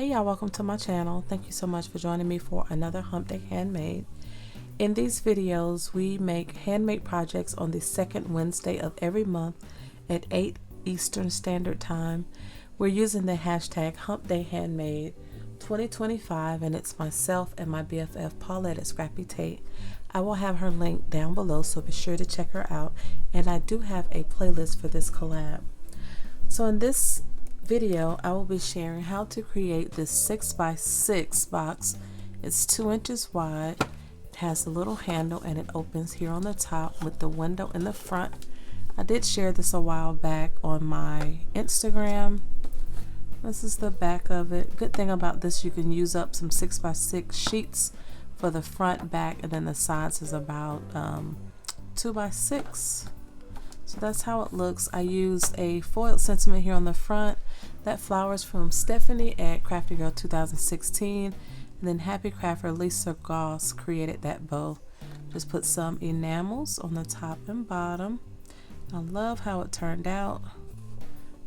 Hey y'all, welcome to my channel. Thank you so much for joining me for another Humpday Handmade. In these videos, we make handmade projects on the second Wednesday of every month at 8 Eastern Standard Time. We're using the hashtag Humpday Handmade 2025, and it's myself and my BFF Paulette at Scrappy Tate. I will have her link down below, so be sure to check her out. And I do have a playlist for this collab. So in this video, I will be sharing how to create this 6x6 box. It's 2 inches wide. It has a little handle and it opens here on the top with the window in the front. I did share this a while back on my Instagram. This is the back of it. Good thing about this, you can use up some 6x6 sheets for the front, back, and then the sides is about 2x6. So that's how it looks. I used a foiled sentiment here on the front. That flower is from Stephanie at Crafty Girl 2016. And then Happy Crafter Lisa Goss created that bow. Just put some enamels on the top and bottom. I love how it turned out.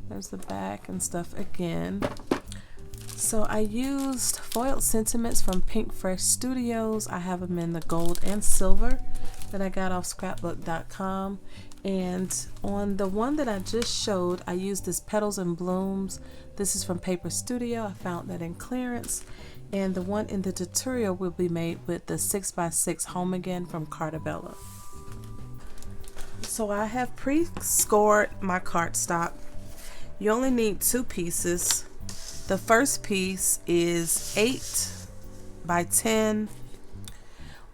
There's the back and stuff again. So I used foiled sentiments from Pink Fresh Studios. I have them in the gold and silver that I got off scrapbook.com. And on the one that I just showed, I used this Petals and Blooms. This is from Paper Studio. I found that in clearance. And the one in the tutorial will be made with the 6x6 Home Again from Cartabella. So I have pre-scored my cardstock. You only need 2 pieces. The first piece is 8 by 10.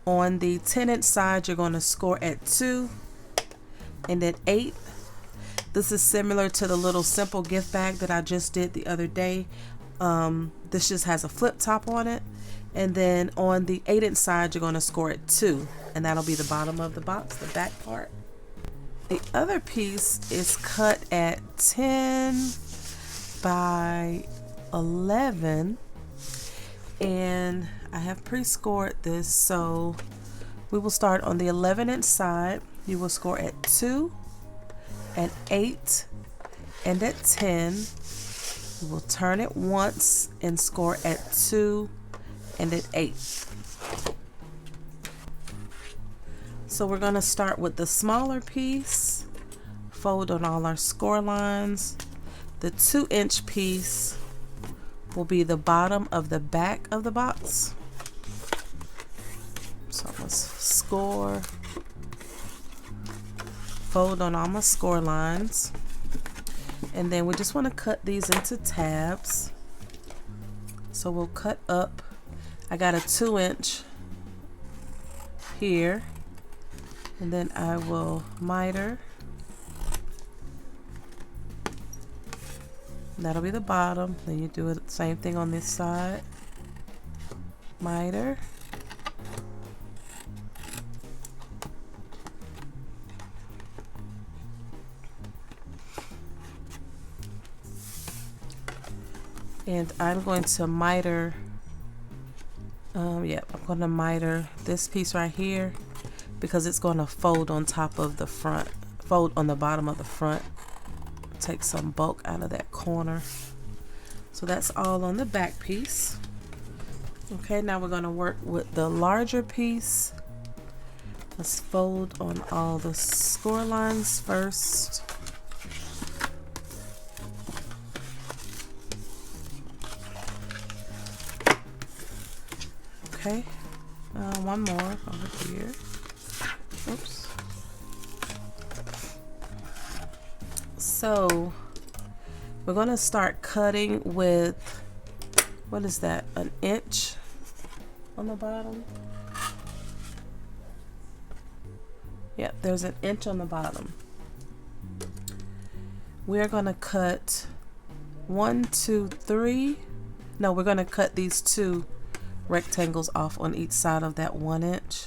On the 10-inch side, you're going to score at 2. And then 8. This is similar to the little simple gift bag that I just did the other day. This just has a flip top on it. And then on the 8-inch side, you're going to score at 2. And that'll be the bottom of the box, the back part. The other piece is cut at 10 by 11. And I have pre-scored this, so we will start on the 11-inch side. You will score at 2, at 8, and at 10. You will turn it once and score at 2 and at 8. So we're going to start with the smaller piece, fold on all our score lines. The 2-inch piece will be the bottom of the back of the box. So let's score. Fold on all my score lines, and then we just want to cut these into tabs. So we'll cut up. I got a 2-inch here, and then I will miter. That'll be the bottom. Then you do the same thing on this side. Miter. And I'm going to miter, I'm going to miter this piece right here because it's going to fold on top of the front, fold on the bottom of the front. Take some bulk out of that corner. So that's all on the back piece. Okay, now we're going to work with the larger piece. Let's fold on all the score lines first. Okay, one more over here. Oops. So we're going to start cutting with, what is that, an inch on the bottom? Yeah, there's an inch on the bottom. We're going to cut 1, 2, 3. No, we're going to cut these 2 rectangles off on each side of that 1 inch.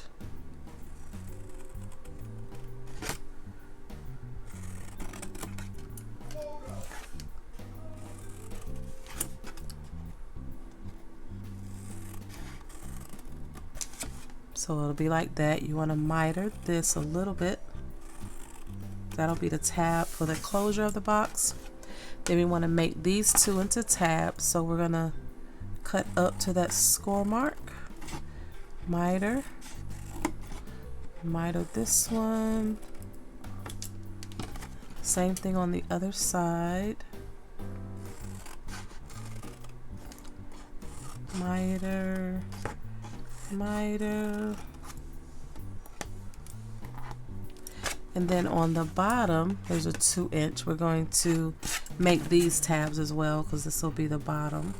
So it'll be like that. You want to miter this a little bit. That'll be the tab for the closure of the box. Then we want to make these 2 into tabs. So we're going to cut up to that score mark. Miter this one. Same thing on the other side. Miter. And then on the bottom, there's a 2-inch. We're going to make these tabs as well because this will be the bottom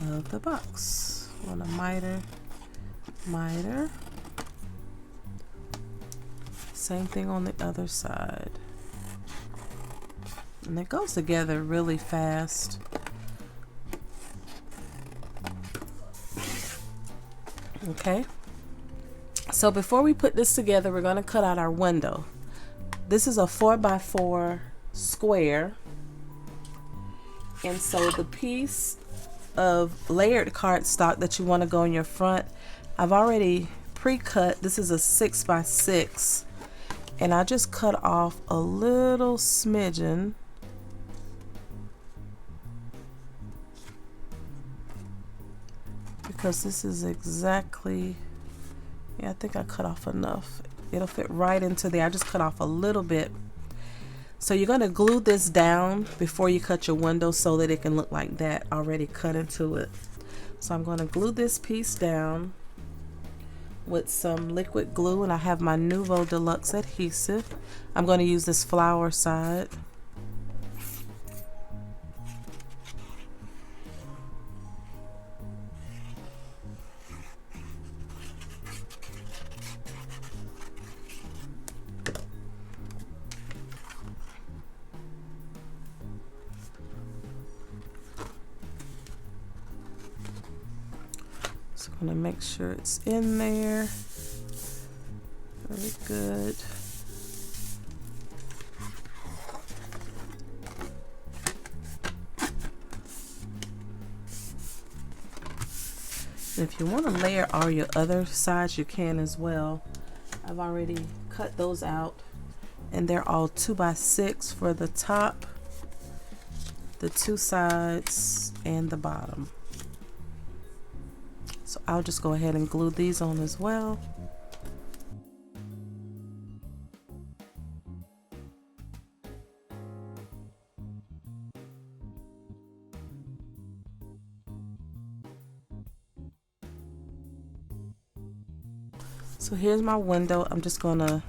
of the box. On a miter. Same thing on the other side. And it goes together really fast. Okay. So before we put this together, we're going to cut out our window. This is a 4x4 square. And so the piece of layered cardstock that you want to go in your front, I've already pre-cut. This is a 6x6. And I just cut off a little smidgen. Because this is exactly, yeah, I think I cut off enough. It'll fit right into there. I just cut off a little bit. So you're going to glue this down before you cut your window so that it can look like that already cut into it. So I'm going to glue this piece down with some liquid glue, and I have my Nuvo Deluxe adhesive. I'm going to use this flower side. So I'm going to make sure it's in there. Very good. And if you want to layer all your other sides, you can as well. I've already cut those out, and they're all 2x6 for the top, the 2 sides, and the bottom. So I'll just go ahead and glue these on as well. So here's my window. I'm just gonna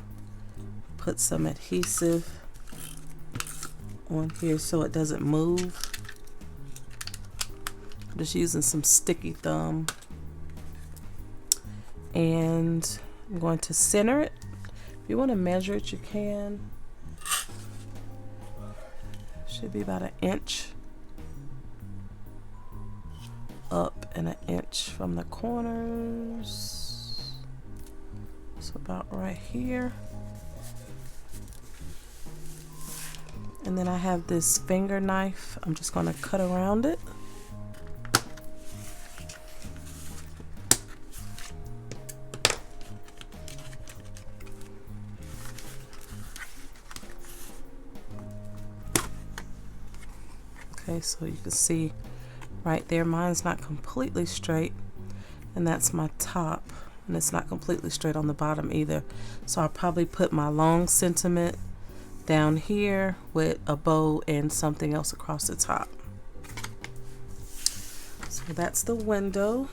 put some adhesive on here so it doesn't move. I'm just using some sticky thumb. And I'm going to center it. If you want to measure it, you can. Should be about 1 inch up and 1 inch from the corners. So about right here. And then I have this finger knife. I'm just going to cut around it. Okay, so you can see right there, mine's not completely straight, and that's my top, and it's not completely straight on the bottom either. So I'll probably put my long sentiment down here with a bow and something else across the top. So that's the window.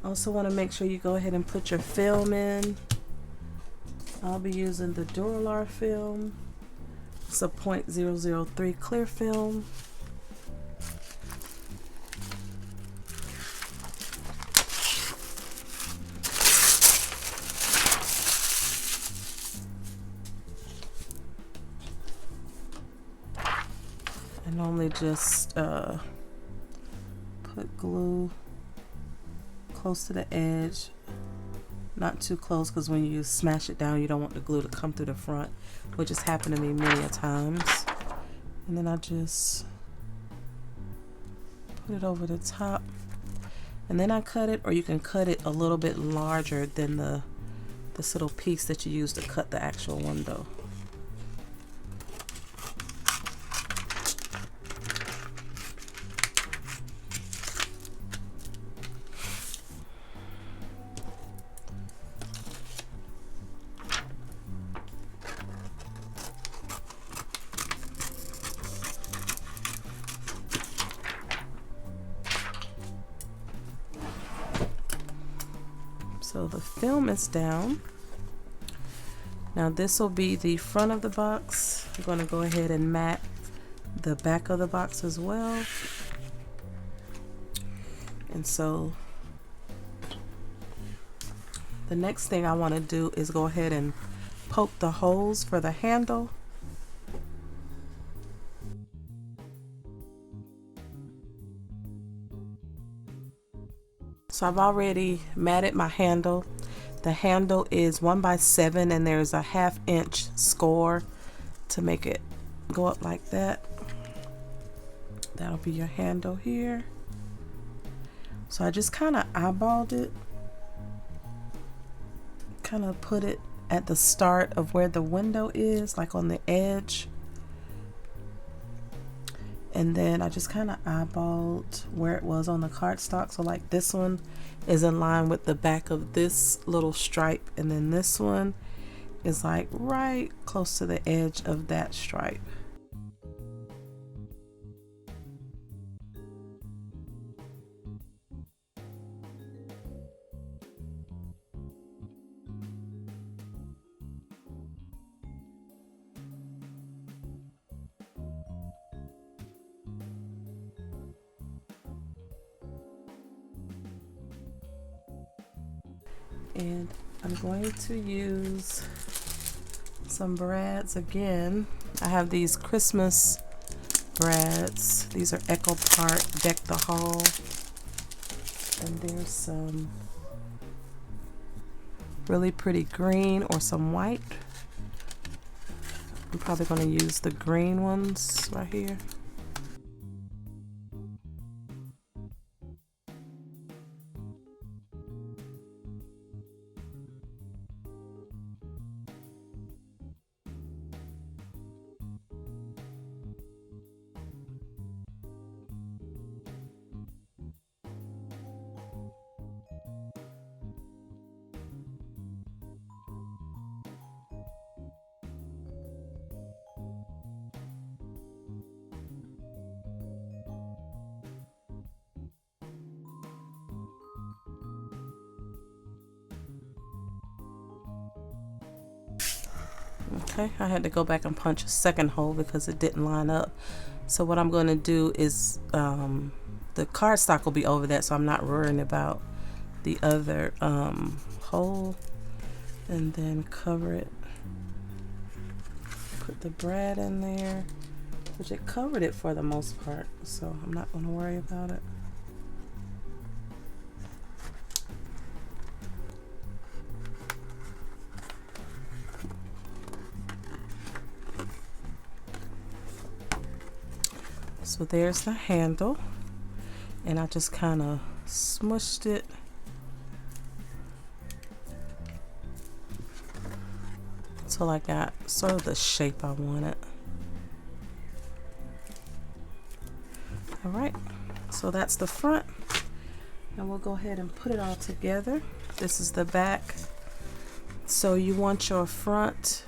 Also want to make sure you go ahead and put your film in. I'll be using the Duralar film. It's a .003 clear film. I normally just put glue close to the edge, not too close, because when you smash it down you don't want the glue to come through the front, which has happened to me many a times. And then I just put it over the top, and then I cut it, or you can cut it a little bit larger than this little piece that you use to cut the actual window. So the film is down. Now this will be the front of the box. I'm going to go ahead and mat the back of the box as well. And so the next thing I want to do is go ahead and poke the holes for the handle. So I've already matted my handle. The handle is 1 by 7 and there's a 1/2 inch score to make it go up like that. That'll be your handle here. So I just kind of eyeballed it, kind of put it at the start of where the window is, like on the edge. And then I just kind of eyeballed where it was on the cardstock. So like this one is in line with the back of this little stripe, and then this one is like right close to the edge of that stripe. And I'm going to use some brads again. I have these Christmas brads. These are Echo Park Deck the Hall. And there's some really pretty green or some white. I'm probably going to use the green ones right here. Okay, I had to go back and punch a second hole because it didn't line up. So what I'm going to do is the cardstock will be over that, so I'm not worrying about the other hole. And then cover it. Put the brad in there, which it covered it for the most part, so I'm not going to worry about it. So there's the handle, and I just kind of smushed it until I got sort of the shape I wanted. All right, so that's the front, and we'll go ahead and put it all together. This is the back. So you want your front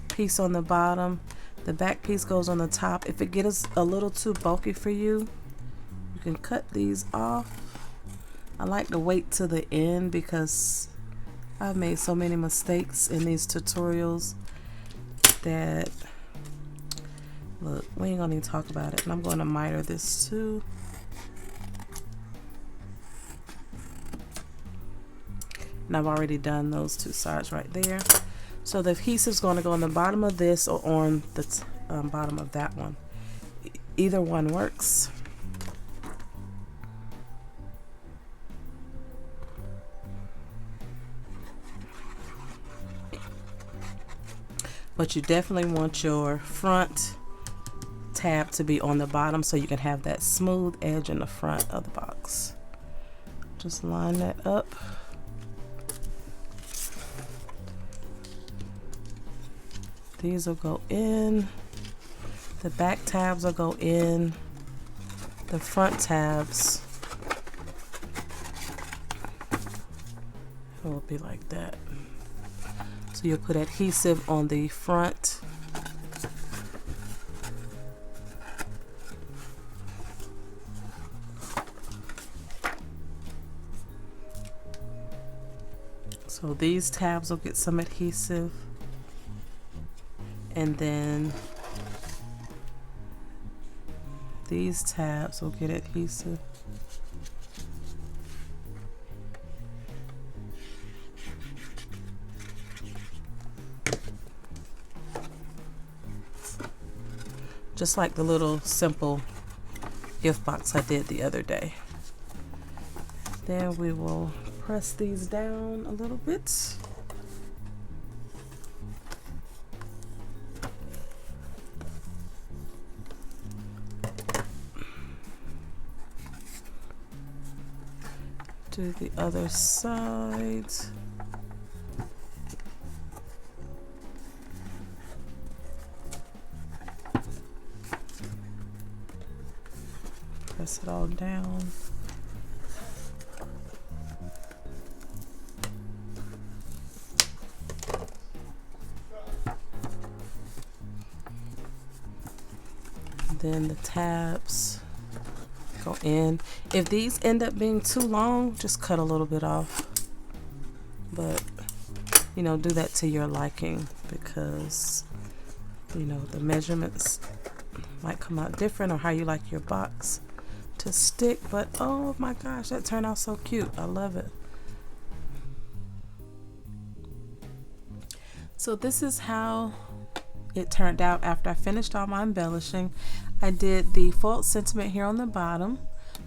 piece on the bottom. The back piece goes on the top. If it gets a little too bulky for you, you can cut these off. I like to wait to the end because I've made so many mistakes in these tutorials that, look, we ain't gonna even talk about it. And I'm going to miter this too. And I've already done those two sides right there. So the adhesive is going to go on the bottom of this or on the bottom of that one. Either one works. But you definitely want your front tab to be on the bottom so you can have that smooth edge in the front of the box. Just line that up. These will go in, the back tabs will go in, the front tabs will be like that. So you'll put adhesive on the front. So these tabs will get some adhesive, and then these tabs will get adhesive. Just like the little simple gift box I did the other day. Then we will press these down a little bit. Do the other side. Press it all down. Then the tabs go in. If these end up being too long, just cut a little bit off. But, you know, do that to your liking, because, you know, the measurements might come out different, or how you like your box to stick. But oh my gosh, that turned out so cute. I love it. So this is how it turned out after I finished all my embellishing. I did the foiled sentiment here on the bottom,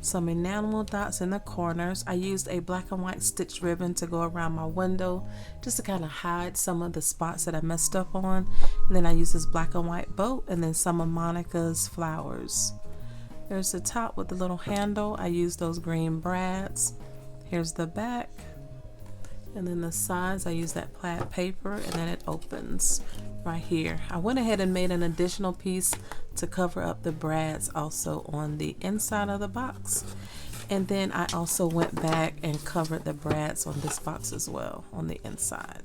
some enamel dots in the corners. I used a black and white stitch ribbon to go around my window just to kind of hide some of the spots that I messed up on. And then I used this black and white bow, and then some of Monica's flowers. There's the top with the little handle. I used those green brads. Here's the back. And then the sides, I use that plaid paper, and then it opens right here. I went ahead and made an additional piece to cover up the brads also on the inside of the box. And then I also went back and covered the brads on this box as well on the inside.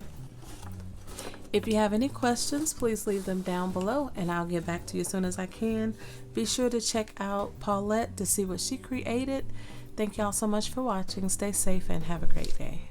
If you have any questions, please leave them down below and I'll get back to you as soon as I can. Be sure to check out Paulette to see what she created. Thank y'all so much for watching. Stay safe and have a great day.